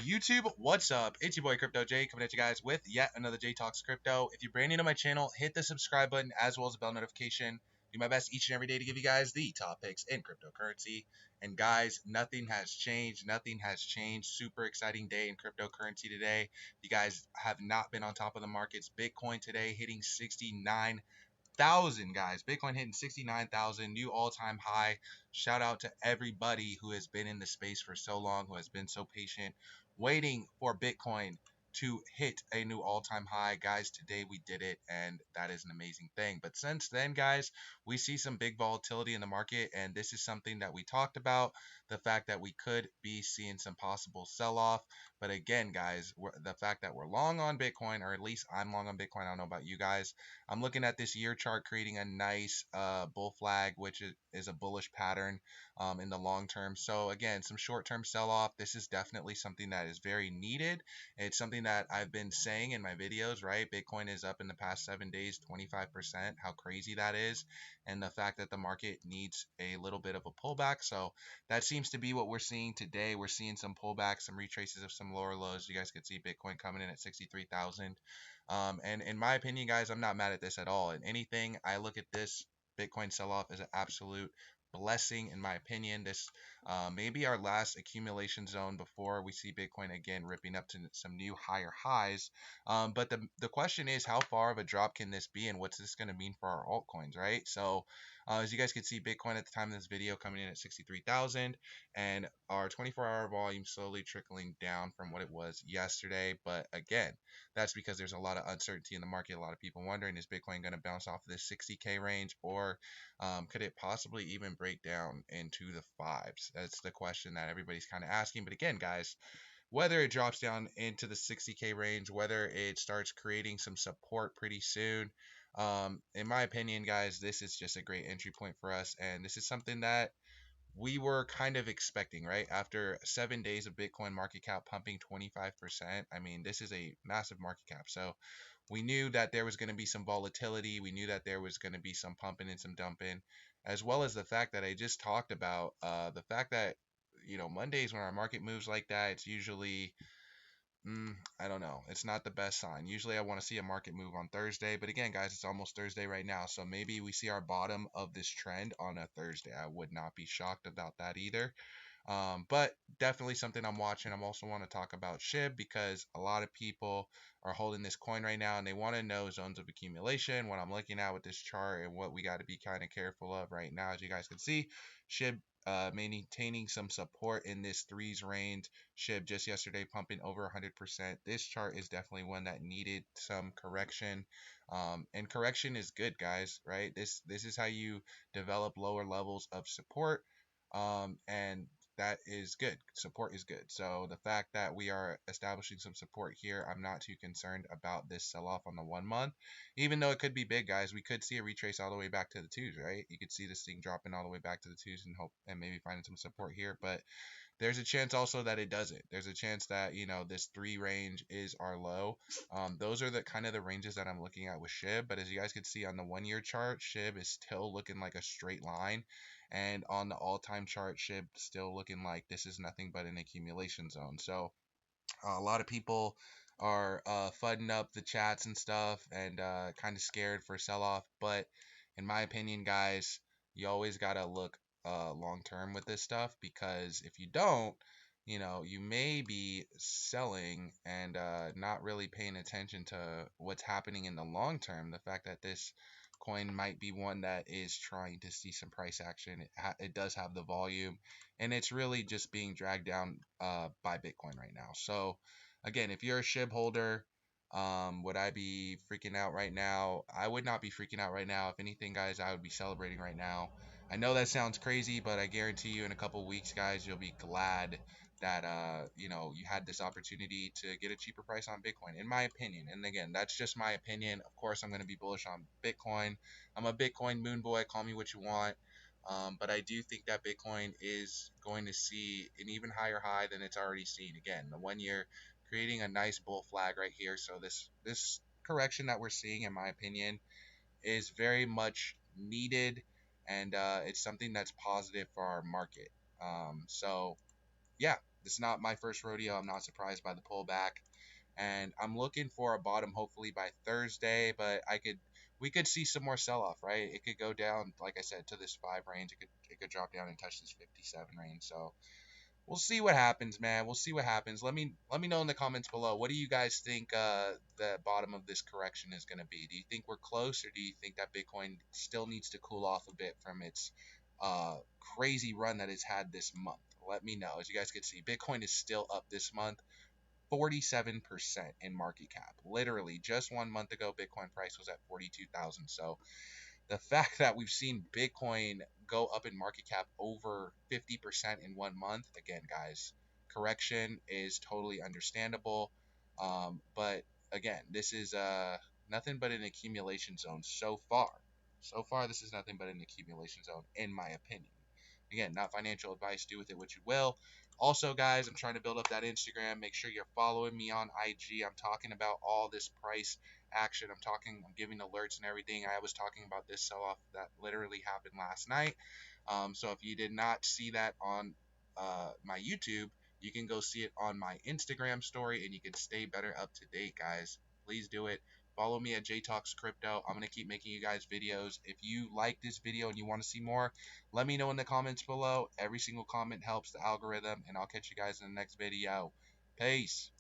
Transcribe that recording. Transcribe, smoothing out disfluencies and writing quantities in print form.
YouTube, what's up? It's your boy Crypto J coming at you guys with yet another J Talks Crypto. If you're brand new to my channel, hit the subscribe button as well as the bell notification. Do my best each and every day to give you guys the top picks in cryptocurrency. And guys, nothing has changed. Nothing has changed. Super exciting day in cryptocurrency today. You guys have not been on top of the markets. Bitcoin today hitting 69,000, guys. Bitcoin hitting 69,000, new all-time high. Shout out to everybody who has been in the space for so long, who has been so patient, waiting for Bitcoin to hit a new all-time high. Guys, today we did it, and that is an amazing thing. But since then, guys, we see some big volatility in the market, and this is something that we talked about, the fact that we could be seeing some possible sell-off. But again, guys, the fact that we're long on Bitcoin, or at least I'm long on Bitcoin, I don't know about you guys. I'm looking at this year chart creating a nice bull flag, which is a bullish pattern in the long term. So again, some short-term sell-off. This is definitely something that is very needed. It's something that I've been saying in my videos, right? Bitcoin is up in the past 7 days, 25%. How crazy that is. And the fact that the market needs a little bit of a pullback. So that seems to be what we're seeing today. We're seeing some pullbacks, some retraces of some lower lows. You guys can see Bitcoin coming in at 63,000. And in my opinion, guys, I'm not mad at this at all. And anything, I look at this Bitcoin sell-off as an absolute blessing, in my opinion. This may be our last accumulation zone before we see Bitcoin again ripping up to some new higher highs. But the question is, how far of a drop can this be, and what's this going to mean for our altcoins, right? So as you guys can see, Bitcoin at the time of this video coming in at 63,000, and our 24-hour volume slowly trickling down from what it was yesterday. But again, that's because there's a lot of uncertainty in the market. A lot of people wondering, is Bitcoin going to bounce off of this 60K range, or could it possibly even break down into the fives? That's the question that everybody's kind of asking. But again, guys, whether it drops down into the 60K range, whether it starts creating some support pretty soon, in my opinion, guys, this is just a great entry point for us. And this is something that we were kind of expecting, right? After 7 days of Bitcoin market cap pumping 25%, I mean, this is a massive market cap. So we knew that there was going to be some volatility. We knew that there was going to be some pumping and some dumping, as well as the fact that I just talked about, the fact that, Mondays when our market moves like that, it's usually I don't know. It's not the best sign. Usually I want to see a market move on Thursday, but again, guys, it's almost Thursday right now. So maybe we see our bottom of this trend on a Thursday. I would not be shocked about that either. But definitely something I'm watching. I'm also want to talk about SHIB because a lot of people are holding this coin right now and they want to know zones of accumulation. What I'm looking at with this chart and what we got to be kind of careful of right now, as you guys can see, SHIB maintaining some support in this threes range. SHIB just yesterday pumping over 100%. This chart is definitely one that needed some correction. And correction is good, guys, right? This is how you develop lower levels of support. And that is good. Support is good. So the fact that we are establishing some support here, I'm not too concerned about this sell-off on the 1 month. Even though it could be big, guys, we could see a retrace all the way back to the twos, right? You could see this thing dropping all the way back to the twos and hope and maybe finding some support here. But there's a chance also that it doesn't. There's a chance that, this three range is our low. Those are the kind of the ranges that I'm looking at with SHIB. But as you guys can see on the 1 year chart, SHIB is still looking like a straight line. And on the all-time chart, SHIB still looking like this is nothing but an accumulation zone. So a lot of people are fudding up the chats and stuff and kind of scared for sell-off. But in my opinion, guys, you always got to look long-term with this stuff, because if you don't, you may be selling and not really paying attention to what's happening in the long term. The fact that this coin might be one that is trying to see some price action. It does have the volume, and it's really just being dragged down by Bitcoin right now. So again, if you're a SHIB holder, would I be freaking out right now? I would not be freaking out right now. If anything, guys, I would be celebrating right now. I know that sounds crazy, but I guarantee you in a couple weeks, guys, you'll be glad that you had this opportunity to get a cheaper price on Bitcoin, in my opinion. And again, that's just my opinion. Of course, I'm going to be bullish on Bitcoin. I'm a Bitcoin moon boy, call me what you want. But I do think that Bitcoin is going to see an even higher high than it's already seen. Again, the 1 year creating a nice bull flag right here. So this correction that we're seeing, in my opinion, is very much needed, and it's something that's positive for our market. So yeah, This is not my first rodeo. I'm not surprised by the pullback, and I'm looking for a bottom hopefully by Thursday. But we could see some more sell off, right? It could go down, like I said, to this 5 range. It could drop down and touch this 57 range. So we'll see what happens, man. We'll see what happens. Let me know in the comments below. What do you guys think the bottom of this correction is going to be? Do you think we're close, or do you think that Bitcoin still needs to cool off a bit from its uh, crazy run that it's had this month? Let me know. As you guys can see, Bitcoin is still up this month, 47% in market cap. Literally, just 1 month ago, Bitcoin price was at 42,000. So the fact that we've seen Bitcoin go up in market cap over 50% in 1 month, again, guys, correction is totally understandable. But again, this is nothing but an accumulation zone so far. So far, this is nothing but an accumulation zone, in my opinion. Again, not financial advice. Do with it what you will. Also, guys, I'm trying to build up that Instagram. Make sure you're following me on IG. I'm talking about all this price action. I'm giving alerts and everything. I was talking about this sell-off that literally happened last night. So if you did not see that on my YouTube, you can go see it on my Instagram story, and you can stay better up to date, guys. Please do it. Follow me at JTalks Crypto. I'm gonna keep making you guys videos. If you like this video and you want to see more, let me know in the comments below. Every single comment helps the algorithm, and I'll catch you guys in the next video. Peace.